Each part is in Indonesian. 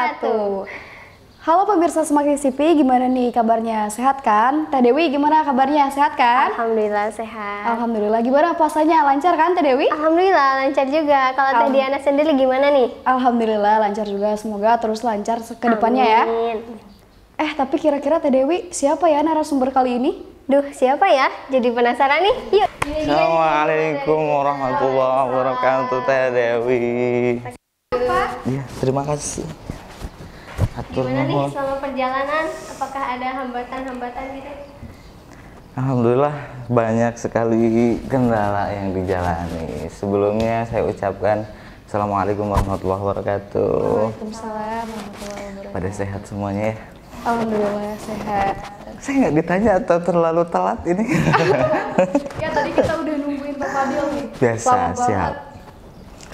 wabarakatuh. Halo pemirsa Semakin Sipi, gimana nih kabarnya? Sehat kan? Teh Dewi gimana kabarnya? Sehat kan? Alhamdulillah sehat. Alhamdulillah. Gimana puasanya? Lancar kan Teh Dewi? Alhamdulillah lancar juga. Kalau Teh Diana sendiri gimana nih? Alhamdulillah lancar juga. Semoga terus lancar ke depannya ya. Amin. Tapi kira-kira Teh Dewi siapa ya narasumber kali ini? Duh, siapa ya? Jadi penasaran nih. Yuk. Assalamualaikum warahmatullahi wabarakatuh, Teh Dewi. Ya, terima kasih. Atur Gimana nih nuhun. selama perjalanan? Apakah ada hambatan-hambatan gitu? Alhamdulillah banyak sekali kendala yang dijalani. Sebelumnya saya ucapkan Assalamualaikum warahmatullahi wabarakatuh. Waalaikumsalam warahmatullahi wabarakatuh. Pada sehat semuanya ya. Alhamdulillah sehat. Saya nggak ditanya atau terlalu telat ini. Ya tadi kita udah nungguin Pak Fadil nih. Biasa, Lama banget. siap.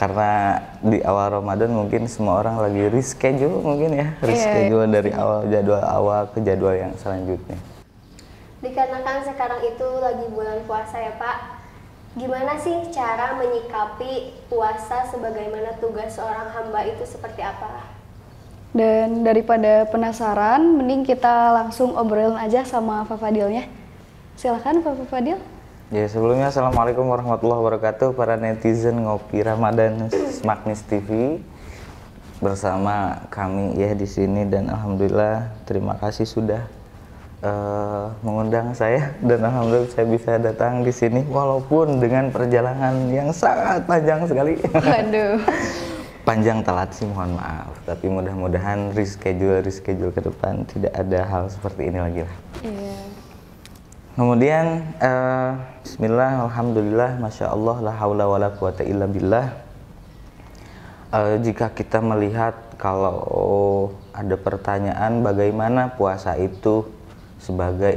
Karena di awal Ramadan mungkin semua orang lagi reschedule mungkin ya. Reschedule dari jadwal awal ke jadwal yang selanjutnya. Dikarenakan sekarang itu lagi bulan puasa ya Pak. Gimana sih cara menyikapi puasa sebagaimana tugas seorang hamba itu seperti apa? Dan daripada penasaran, mending kita langsung obrolin aja sama Pak Fadilnya. Silahkan Pak Fadil. Ya sebelumnya Assalamualaikum warahmatullahi wabarakatuh para netizen Ngopi Ramadan Smaknis TV bersama kami ya di sini, dan alhamdulillah terima kasih sudah mengundang saya, dan alhamdulillah saya bisa datang di sini walaupun dengan perjalanan yang sangat panjang sekali. Waduh. Panjang telat sih, mohon maaf, tapi mudah-mudahan reschedule ke depan tidak ada hal seperti ini lagi lah. Iya. Kemudian bismillah, alhamdulillah, masya Allah, la haula wala quwata illa billah. Jika kita melihat kalau ada pertanyaan bagaimana puasa itu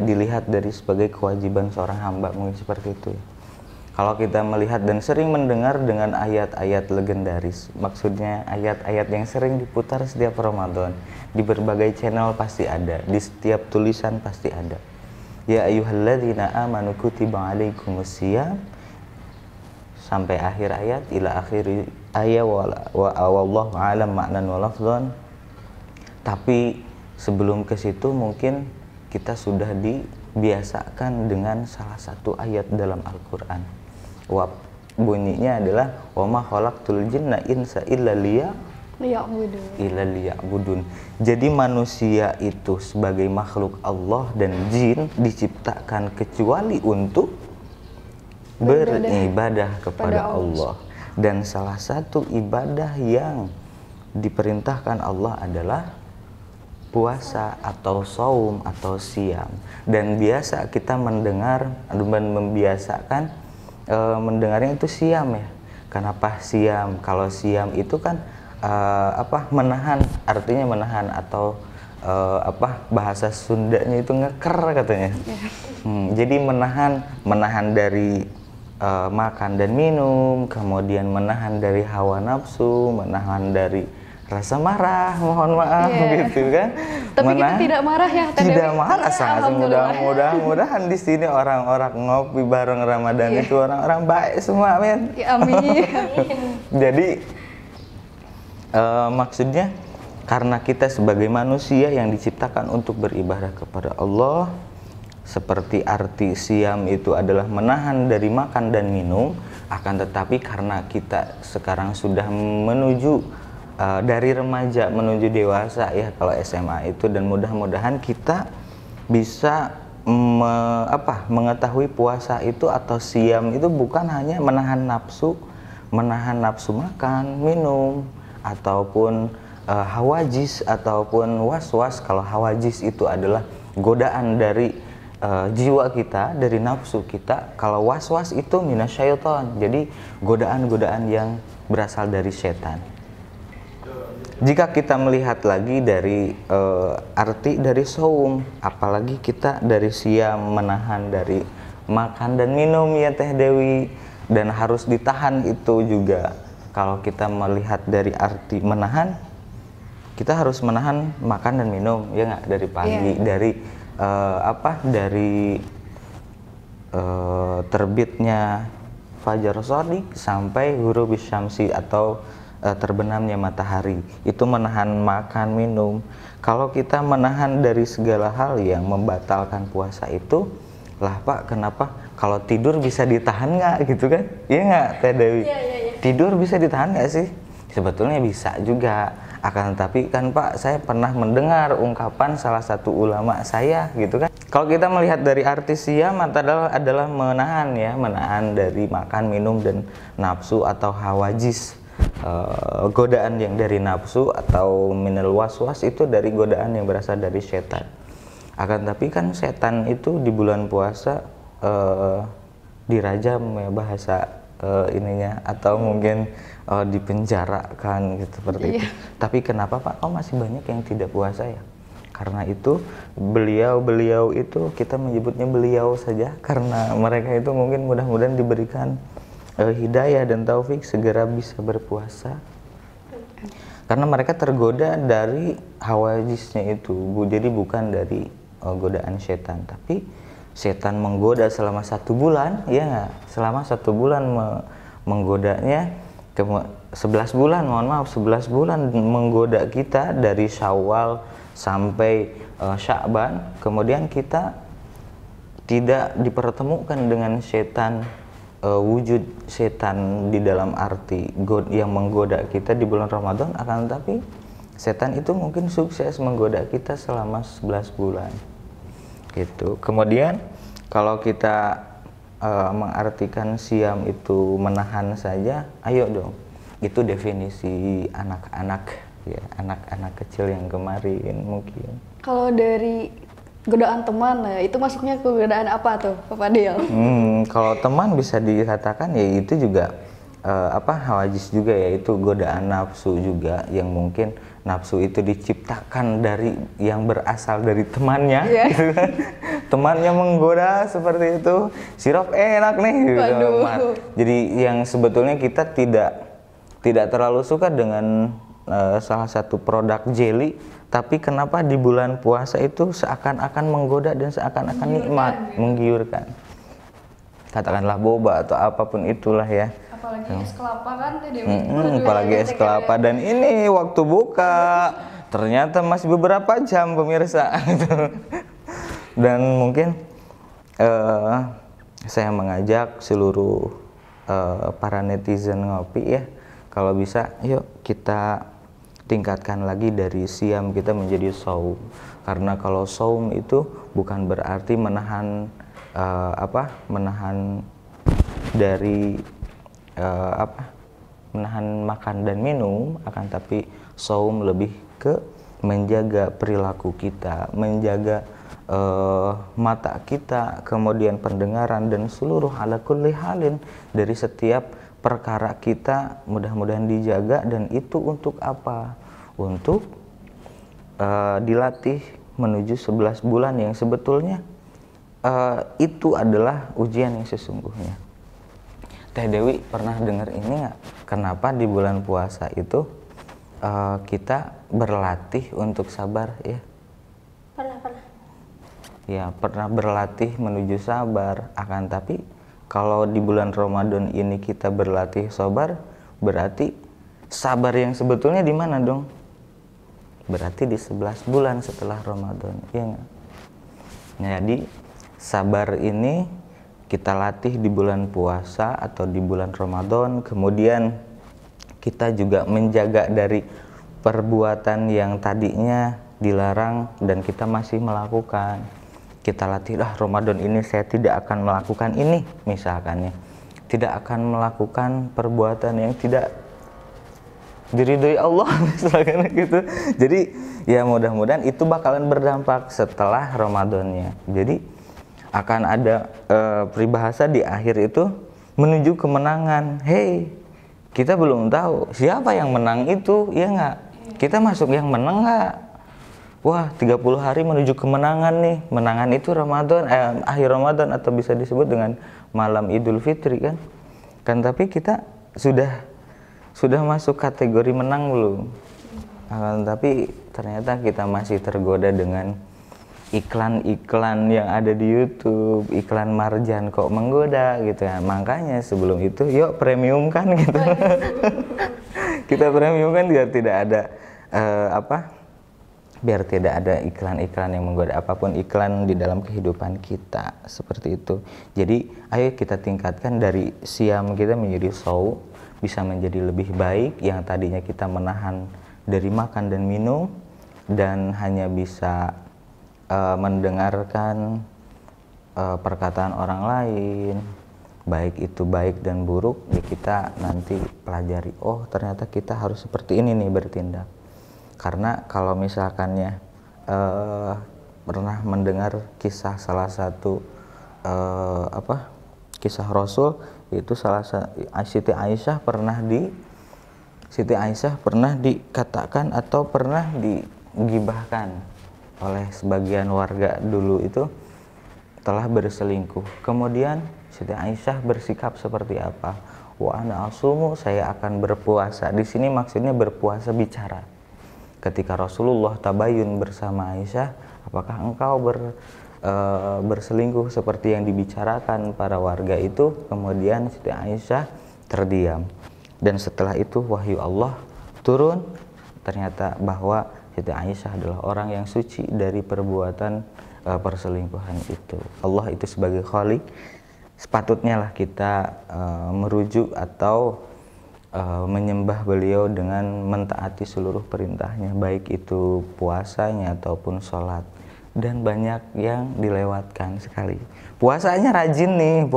dilihat sebagai kewajiban seorang hamba, mungkin seperti itu. Kalau kita melihat dan sering mendengar dengan ayat-ayat legendaris, maksudnya ayat-ayat yang sering diputar setiap Ramadan, di berbagai channel pasti ada, di setiap tulisan pasti ada. Ya ayyuhalladzina amanu kutiba alaikumusiyam, sampai akhir ayat, ila akhir ayat wa wallahu alam ma'nan wa lafdhan. Tapi sebelum ke situ mungkin kita sudah dibiasakan dengan salah satu ayat dalam Al-Qur'an. Bunyinya adalah wa ma khalaqtul jinna insa illa liya'budun. Jadi manusia itu sebagai makhluk Allah dan jin diciptakan kecuali untuk beribadah kepada Allah. Dan salah satu ibadah yang diperintahkan Allah adalah puasa atau saum atau siam. Dan biasa kita mendengar dan membiasakan mendengarnya itu siam ya. Kenapa siam? Kalau siam itu kan menahan, artinya menahan, atau bahasa Sundanya itu ngeker katanya. Jadi menahan dari makan dan minum, kemudian menahan dari hawa nafsu, menahan dari rasa marah, mohon maaf gitu kan. Tapi kita tidak marah ya Teh Dewi? Tidak marah, sangat mudah-mudahan di sini orang-orang ngopi bareng Ramadan itu orang-orang baik semua, amin. Ya, amin. Jadi maksudnya karena kita sebagai manusia yang diciptakan untuk beribadah kepada Allah, seperti arti siam itu adalah menahan dari makan dan minum, akan tetapi karena kita sekarang sudah menuju dari remaja menuju dewasa ya kalau SMA itu, dan mudah-mudahan kita bisa mengetahui puasa itu atau siam itu bukan hanya menahan nafsu makan, minum, ataupun hawajis ataupun was-was. Kalau hawajis itu adalah godaan dari jiwa kita, dari nafsu kita. Kalau was-was itu minasyaiton, jadi godaan-godaan yang berasal dari setan. Jika kita melihat lagi dari arti dari saum, apalagi kita dari siam, menahan dari makan dan minum ya Teh Dewi, dan harus ditahan itu juga. Kalau kita melihat dari arti menahan, kita harus menahan makan dan minum ya nggak, dari pagi, dari terbitnya fajar shadiq sampai ghurubis syamsi atau terbenamnya matahari, itu menahan makan minum. Kalau kita menahan dari segala hal yang membatalkan puasa itu, lah Pak, kenapa kalau tidur bisa ditahan nggak gitu kan? Iya nggak Teh Dewi? Iya. Tidur bisa ditahan nggak sih? Sebetulnya bisa juga. Akan tapi kan Pak, saya pernah mendengar ungkapan salah satu ulama saya gitu kan. Kalau kita melihat dari arti siam adalah menahan ya, menahan dari makan, minum dan nafsu atau hawajis. Godaan yang dari nafsu atau minal waswas itu dari godaan yang berasal dari setan. Akan tapi kan setan itu di bulan puasa dirajam ya bahasa ininya, atau mungkin dipenjarakan gitu seperti itu. Tapi kenapa Pak kok masih banyak yang tidak puasa ya? Karena itu beliau itu kita menyebutnya beliau saja karena mereka itu mungkin mudah-mudahan diberikan hidayah dan taufik segera bisa berpuasa. Karena mereka tergoda dari hawajisnya itu, jadi bukan dari godaan setan, tapi setan menggoda selama 1 bulan, ya nggak? Selama 1 bulan menggodanya, 11 bulan, mohon maaf, 11 bulan menggoda kita dari Syawal sampai Sya'ban, kemudian kita tidak dipertemukan dengan setan, wujud setan di dalam arti yang menggoda kita di bulan Ramadan, akan tetapi setan itu mungkin sukses menggoda kita selama 11 bulan. Gitu. Kemudian kalau kita mengartikan siam itu menahan saja, ayo dong, itu definisi anak-anak ya, anak-anak kecil yang kemarin mungkin. Kalau dari godaan teman, itu masuknya ke godaan apa tuh, Pak Fadil? Kalau teman bisa dikatakan ya itu juga hawajis juga ya, itu godaan nafsu juga yang mungkin nafsu itu diciptakan dari yang berasal dari temannya, gitu kan. Temannya menggoda seperti itu, sirup enak nih gitu. Jadi yang sebetulnya kita tidak terlalu suka dengan salah satu produk jelly, tapi kenapa di bulan puasa itu seakan-akan menggoda dan seakan-akan nikmat, menggiurkan. Katakanlah boba atau apapun itulah ya. Apalagi es kelapa kan Teh Dewi. Apalagi es kelapa, dan ini waktu buka ternyata masih beberapa jam pemirsa. Dan mungkin saya mengajak seluruh para netizen ngopi ya, kalau bisa yuk kita tingkatkan lagi dari siam kita menjadi shaum. Karena kalau shaum itu bukan berarti menahan menahan dari menahan makan dan minum, akan tapi shaum lebih ke menjaga perilaku kita, menjaga mata kita, kemudian pendengaran dan seluruh ala kulli halin dari setiap perkara kita mudah-mudahan dijaga. Dan itu untuk apa? Untuk dilatih menuju 11 bulan yang sebetulnya itu adalah ujian yang sesungguhnya. Teh Dewi pernah dengar ini nggak? Kenapa di bulan puasa itu kita berlatih untuk sabar ya? Pernah. Ya, pernah berlatih menuju sabar. Akan tapi kalau di bulan Ramadan ini kita berlatih sabar, berarti sabar yang sebetulnya di mana dong? Berarti di 11 bulan setelah Ramadan, ya nggak? Jadi sabar ini kita latih di bulan puasa atau di bulan Ramadan, kemudian kita juga menjaga dari perbuatan yang tadinya dilarang dan kita masih melakukan. Kita latih, Ramadan ini saya tidak akan melakukan ini, misalkan ya, tidak akan melakukan perbuatan yang tidak diridhoi Allah, misalkan gitu. Jadi ya mudah-mudahan itu bakalan berdampak setelah Ramadannya. Jadi akan ada peribahasa di akhir itu menuju kemenangan. Hey, kita belum tahu siapa yang menang itu, ya nggak? Kita masuk yang menang nggak? Wah, 30 hari menuju kemenangan nih. Menangan itu Ramadan, akhir Ramadan, atau bisa disebut dengan malam Idul Fitri kan? Kan tapi kita sudah masuk kategori menang belum? Tapi ternyata kita masih tergoda dengan iklan-iklan yang ada di YouTube, iklan marjan kok menggoda gitu ya. Makanya sebelum itu yuk premium kan gitu. Kita premium kan biar tidak ada biar tidak ada iklan-iklan yang menggoda, apapun iklan di dalam kehidupan kita, seperti itu. Jadi ayo kita tingkatkan dari siam kita menjadi shaum, bisa menjadi lebih baik. Yang tadinya kita menahan dari makan dan minum dan hanya bisa mendengarkan perkataan orang lain, baik itu baik dan buruk, ya kita nanti pelajari, oh ternyata kita harus seperti ini nih bertindak. Karena kalau misalkannya pernah mendengar kisah salah satu kisah Rasul, itu Siti Aisyah pernah dikatakan atau pernah digibahkan oleh sebagian warga dulu itu telah berselingkuh. Kemudian Siti Aisyah bersikap seperti apa? Wa ana asumu, saya akan berpuasa. Di sini maksudnya berpuasa bicara. Ketika Rasulullah tabayun bersama Aisyah, apakah engkau berselingkuh seperti yang dibicarakan para warga itu? Kemudian Siti Aisyah terdiam. Dan setelah itu wahyu Allah turun, ternyata bahwa Siti Aisyah adalah orang yang suci dari perbuatan perselingkuhan itu. Allah itu sebagai Khalik, sepatutnya lah kita merujuk atau menyembah beliau dengan mentaati seluruh perintahnya, baik itu puasanya ataupun sholat. Dan banyak yang dilewatkan sekali. Puasanya rajin nih,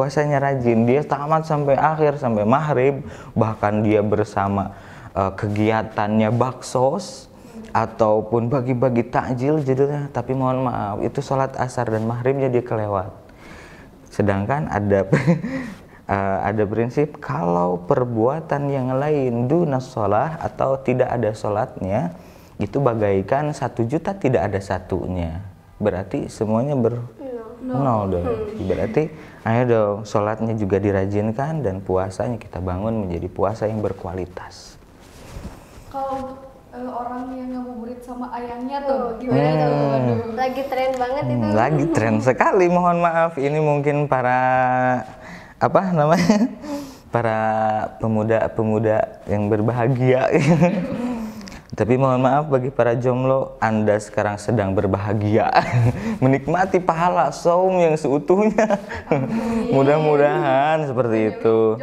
dia tamat sampai akhir, sampai maghrib. Bahkan dia bersama kegiatannya baksos ataupun bagi-bagi takjil judulnya. Tapi mohon maaf, itu sholat asar dan maghribnya dia kelewat. Sedangkan ada prinsip kalau perbuatan yang lain dunas sholah atau tidak ada sholatnya, itu bagaikan 1 juta tidak ada satunya, berarti semuanya nol dong. Berarti ayo dong sholatnya juga dirajinkan dan puasanya kita bangun menjadi puasa yang berkualitas. Kalau orang yang ngabuburit sama ayangnya tuh gimana tuh? Lagi tren banget itu. Lagi tren sekali, mohon maaf, ini mungkin para para pemuda-pemuda yang berbahagia. Tapi mohon maaf bagi para jomblo, Anda sekarang sedang berbahagia, menikmati pahala saum yang seutuhnya. Mudah-mudahan seperti itu.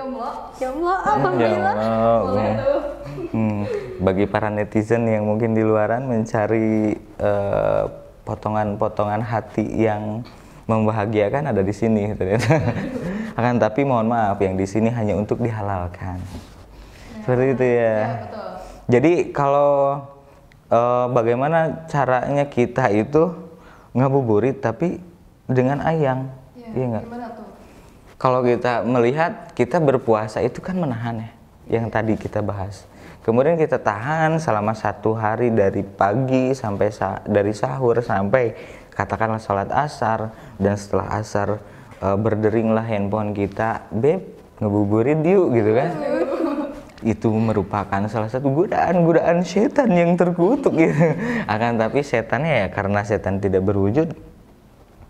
Jomblo alhamdulillah. Bagi para netizen yang mungkin di luaran mencari potongan-potongan hati yang membahagiakan, ada di sini ternyata. Akan tapi mohon maaf, yang di sini hanya untuk dihalalkan. Seperti itu ya. Betul. Jadi kalau bagaimana caranya kita itu ngabuburit tapi dengan ayang, iya nggak? Gimana tuh? Kalau kita melihat kita berpuasa itu kan menahan ya, yang tadi kita bahas. Kemudian kita tahan selama 1 hari dari pagi sampai dari sahur sampai katakanlah sholat asar, dan setelah asar berderinglah handphone kita, beb ngebuburit yuk gitu kan. Itu merupakan salah satu godaan setan yang terkutuk gitu. Akan tapi setannya ya karena setan tidak berwujud,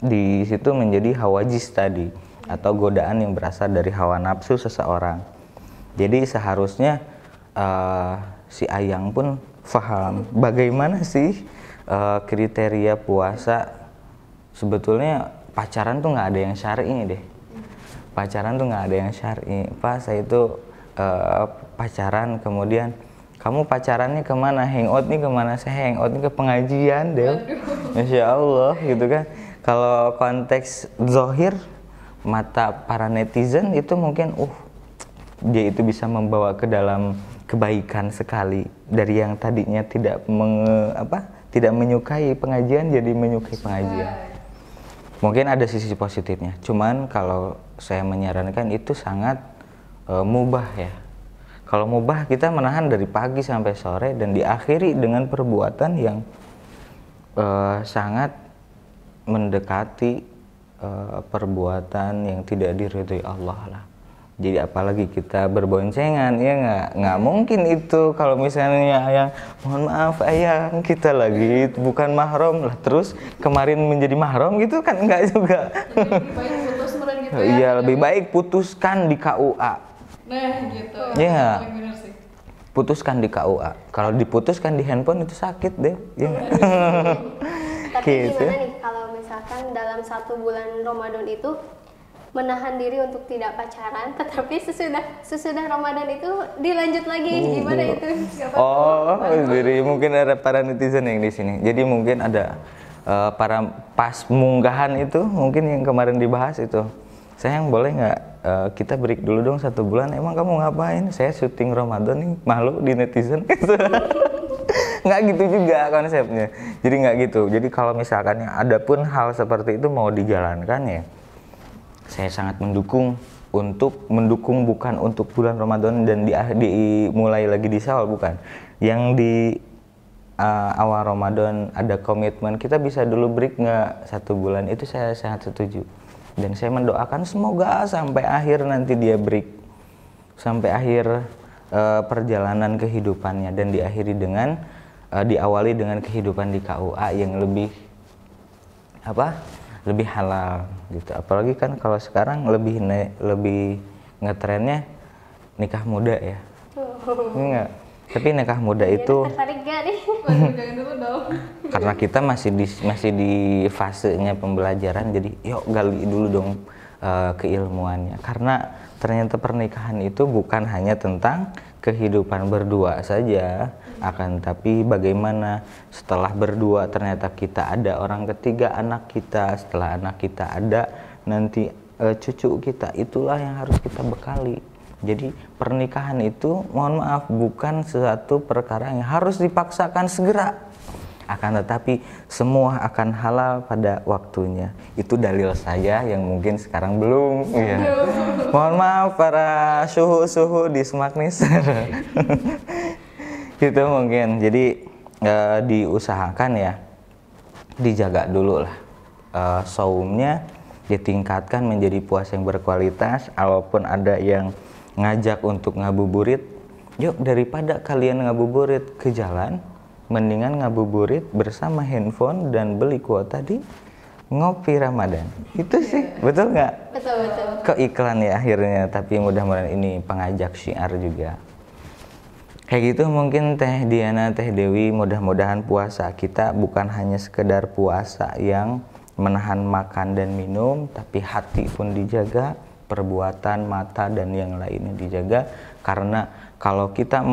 di situ menjadi hawajis tadi atau godaan yang berasal dari hawa nafsu seseorang. Jadi seharusnya si ayang pun paham bagaimana sih kriteria puasa. Sebetulnya pacaran tuh nggak ada yang syar'i deh. Pacaran tuh nggak ada yang syar'i. Pas saya itu pacaran, kemudian kamu pacarannya kemana? Hangout nih kemana? Saya hangout nih ke pengajian deh. Masya Allah gitu kan. Kalau konteks zohir mata para netizen itu mungkin dia itu bisa membawa ke dalam kebaikan sekali, dari yang tadinya tidak menyukai pengajian jadi menyukai pengajian. Mungkin ada sisi positifnya, cuman kalau saya menyarankan itu sangat mubah ya. Kalau mubah kita menahan dari pagi sampai sore dan diakhiri dengan perbuatan yang sangat mendekati perbuatan yang tidak diridhoi Allah lah. Jadi apalagi kita berboncengan, ya nggak mungkin itu kalau misalnya ayang, mohon maaf ayang kita lagi bukan mahram lah, terus kemarin menjadi mahram gitu kan, enggak juga. Lebih baik putus gitu ya. Iya, lebih baik putuskan di KUA. Nah gitu. Iya. Bener sih. putuskan di KUA. Kalau diputuskan di handphone itu sakit deh. Ya. Tapi Gitu. gimana nih kalau misalkan dalam 1 bulan Ramadan itu menahan diri untuk tidak pacaran, tetapi sesudah Ramadan itu dilanjut lagi, gimana itu? Gak apa-apa. Oh, jadi mungkin ada para netizen yang di sini. Jadi mungkin ada para pas munggahan itu mungkin yang kemarin dibahas itu. Sayang boleh nggak kita break dulu dong 1 bulan? Emang kamu ngapain? Saya syuting Ramadan nih, malu di netizen. Nggak gitu juga konsepnya. Jadi nggak gitu. Jadi kalau misalkan ada pun hal seperti itu mau dijalankan ya, saya sangat mendukung untuk mendukung bukan untuk bulan Ramadan dan dimulai lagi di Syawal, bukan. Yang di awal Ramadan ada komitmen kita bisa dulu break nggak 1 bulan, itu saya sangat setuju. Dan saya mendoakan semoga sampai akhir nanti dia break, sampai akhir perjalanan kehidupannya dan diawali dengan kehidupan di KUA yang lebih lebih halal gitu. Apalagi kan kalau sekarang lebih ngetrennya nikah muda ya. Enggak. Tapi nikah muda itu Tertarik gak nih? Jangan dulu dong. karena kita masih di fasenya pembelajaran, jadi yuk gali dulu dong keilmuannya. Karena ternyata pernikahan itu bukan hanya tentang kehidupan berdua saja, akan tapi bagaimana setelah berdua ternyata kita ada orang ketiga, anak kita, setelah anak kita ada nanti cucu kita, itulah yang harus kita bekali. Jadi pernikahan itu mohon maaf bukan sesuatu perkara yang harus dipaksakan segera, akan tetapi semua akan halal pada waktunya. Itu dalil saya yang mungkin sekarang belum ya. Mohon maaf para suhu di Smaknis. Gitu mungkin. Jadi diusahakan ya, dijaga dulu lah saumnya, ditingkatkan menjadi puasa yang berkualitas. Walaupun ada yang ngajak untuk ngabuburit, yuk daripada kalian ngabuburit ke jalan, mendingan ngabuburit bersama handphone dan beli kuota di Ngopi Ramadan. Itu sih, betul nggak? Betul. Kok iklan ya akhirnya, tapi mudah-mudahan ini pengajak syiar juga. Kayak gitu mungkin Teh Diana, Teh Dewi, mudah-mudahan puasa kita bukan hanya sekedar puasa yang menahan makan dan minum, tapi hati pun dijaga, perbuatan, mata, dan yang lainnya dijaga. Karena kalau kita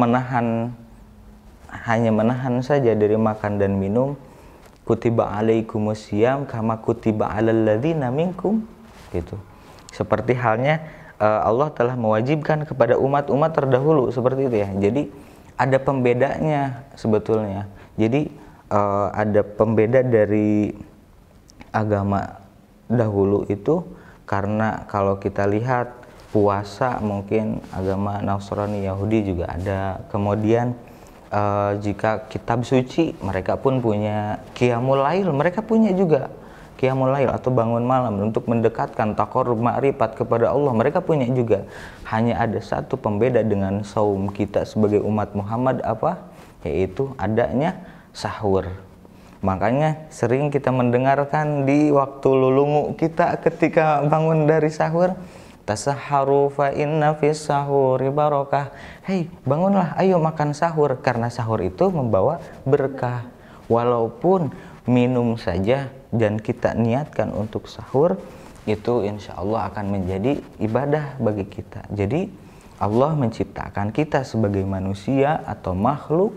hanya menahan saja dari makan dan minum, kutiba alaikumus syiyam kama kutiba alal ladzina minkum, gitu. Seperti halnya Allah telah mewajibkan kepada umat-umat terdahulu, seperti itu ya. Jadi ada pembedanya sebetulnya. Jadi ada pembeda dari agama dahulu itu, karena kalau kita lihat puasa mungkin agama Nasrani, Yahudi juga ada. Kemudian jika kitab suci, mereka pun punya qiyamul lail, mereka punya juga qiyamul lail atau bangun malam untuk mendekatkan taqarrub ma'rifat kepada Allah, mereka punya juga. Hanya ada satu pembeda dengan saum kita sebagai umat Muhammad, apa? Yaitu adanya sahur. Makanya sering kita mendengarkan di waktu lulungu kita ketika bangun dari sahur, tasahharu fa inna fis sahuri barokah. Hei, bangunlah, ayo makan sahur, karena sahur itu membawa berkah. Walaupun minum saja dan kita niatkan untuk sahur, itu insya Allah akan menjadi ibadah bagi kita. Jadi Allah menciptakan kita sebagai manusia atau makhluk,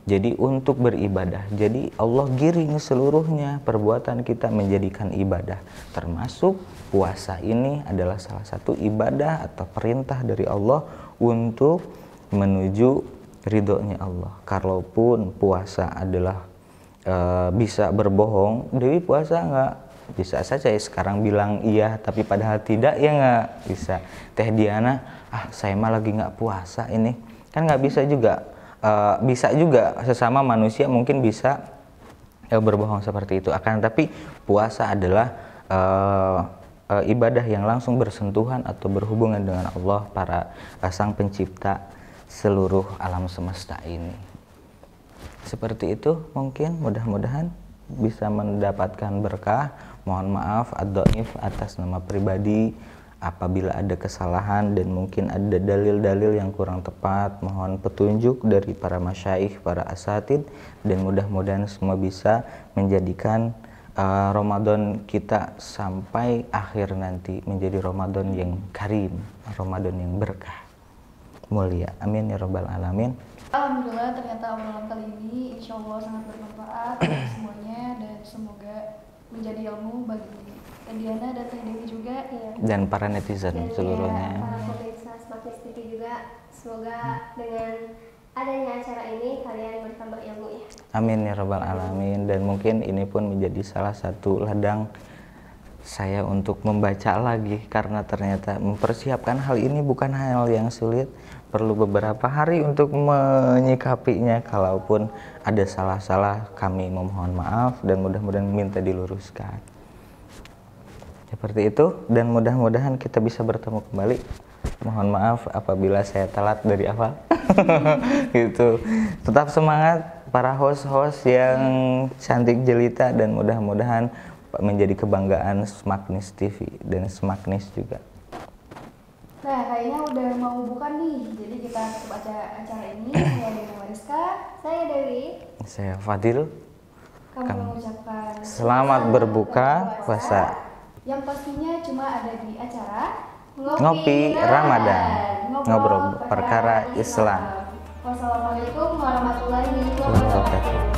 jadi untuk beribadah. Jadi Allah giring seluruhnya perbuatan kita menjadikan ibadah. Termasuk puasa ini adalah salah satu ibadah atau perintah dari Allah untuk menuju ridhonya Allah. Kalaupun puasa adalah bisa berbohong, Dewi puasa nggak? Bisa saja ya sekarang bilang iya tapi padahal tidak, ya nggak bisa. Teh Diana, saya mah lagi nggak puasa ini, kan nggak bisa juga. Bisa juga sesama manusia mungkin bisa berbohong seperti itu. Akan tapi puasa adalah ibadah yang langsung bersentuhan atau berhubungan dengan Allah, para sang pencipta seluruh alam semesta ini. Seperti itu mungkin, mudah-mudahan bisa mendapatkan berkah. Mohon maaf ad-dhaif atas nama pribadi, Apabila ada kesalahan dan mungkin ada dalil-dalil yang kurang tepat, mohon petunjuk dari para masyaikh, para asatid, dan mudah-mudahan semua bisa menjadikan Ramadan kita sampai akhir nanti menjadi Ramadan yang karim, Ramadan yang berkah, mulia. Amin ya rabbal alamin. Alhamdulillah, ternyata obrolan kali ini insya Allah sangat bermanfaat bagi semuanya, dan semoga menjadi ilmu bagi Diana dan Teh Dewi juga, ya. Dan para netizen Dan seluruhnya. para pemirsa Smartness TV juga, semoga dengan adanya acara ini kalian bertambah ilmunya. Amin ya rabbal alamin. Dan mungkin ini pun menjadi salah satu ladang saya untuk membaca lagi, karena ternyata mempersiapkan hal ini bukan hal yang sulit, perlu beberapa hari untuk menyikapinya. Kalaupun ada salah-salah, kami memohon maaf dan mudah-mudahan minta diluruskan. Seperti itu, dan mudah-mudahan kita bisa bertemu kembali. Mohon maaf apabila saya telat dari awal. Gitu. Tetap semangat para host-host yang cantik jelita, dan mudah-mudahan menjadi kebanggaan Smartness TV dan Smartness juga. Nah, kayaknya udah mau buka nih, jadi kita tutup acara ini. Saya Dewi Mariska, Saya Dewi. Saya Fadil. kami mengucapkan Selamat berbuka puasa. Yang pastinya cuma ada di acara Ngopi Ramadan. Ngobrol perkara Islam. Wassalamualaikum warahmatullahi Wabarakatuh. wabarakatuh.